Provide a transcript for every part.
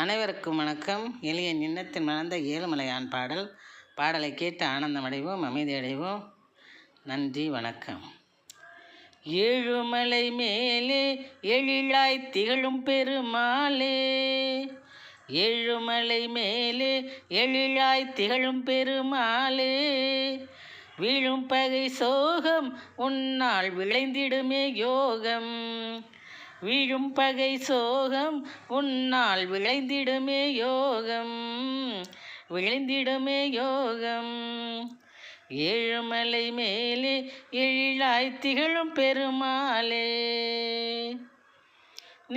அனைவருக்கும் வணக்கம். எளிய நின்னத்தில் மலர்ந்த ஏழுமலையான் பாடலை கேட்டு ஆனந்தமடைவோம், அமைதி அடைவோம். நன்றி, வணக்கம். ஏழுமலை மேலே எழிலாய் திகழும் பெருமாளே, ஏழுமலை மேலே எழிலாய் திகழும் பெருமாளே, வீழும் பகை சோகம் உன்னால் விளைந்திடுமே யோகம், வீழும் பகை சோகம் உன்னால் விளைந்திடுமே யோகம், விளைந்திடுமே யோகம். ஏழுமலை மேலே எழிலாய் திகழும் பெருமாளே,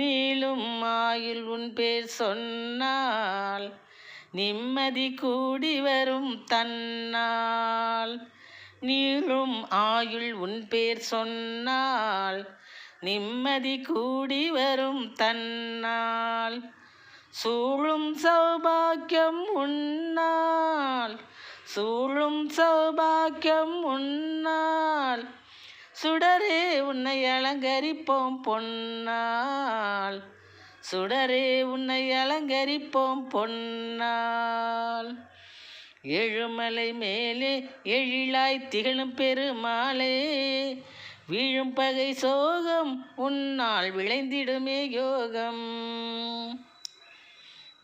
நீளும் ஆயுள் உன் பேர் சொன்னால் நிம்மதி கூடி வரும் தன்னால், நீளும் ஆயுள் உன் பேர் சொன்னால் நிம்மதி கூடி வரும் தன்னால், சூழும் சௌபாக்கியம் உன்னால், சூழும் சௌபாக்கியம் உன்னால், சுடரே உன்னை அலங்கரிப்போம் பொன்னால், சுடரே உன்னை அலங்கரிப்போம் பொன்னால். ஏழுமலை மேலே எழிலாய் திகழும் பெருமாளே, வீழும் பகை சோகம் உன்னால் விளைந்திடுமே யோகம்,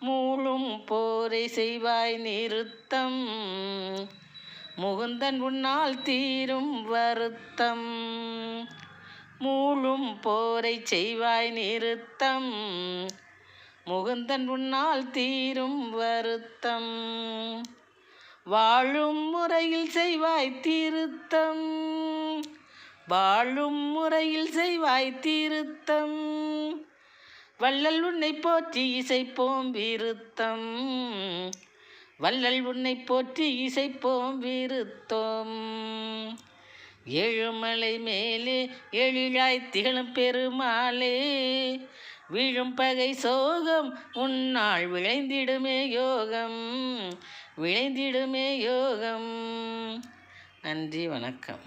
மூழும் போரை செய்வாய் நிறுத்தம், முகுந்தன் உன்னால் தீரும் வருத்தம், மூழும் போரை செய்வாய் நிறுத்தம், முகுந்தன் உன்னால் தீரும் வருத்தம், வாழும் முறையில் செய்வாய் திருத்தம், வாழும் முறையில் செய்வாய் திருத்தம், வள்ளல் உன்னை போற்றி இசைப்போம் விருத்தம், வள்ளல் உன்னை போற்றி இசைப்போம் விருத்தம். ஏழுமலை மேலே எழிலாய் திகழும் பெருமாளே, வீழும் பகை சோகம் உன்னால் விளைந்திடுமே யோகம், விளைந்திடுமே யோகம். நன்றி, வணக்கம்.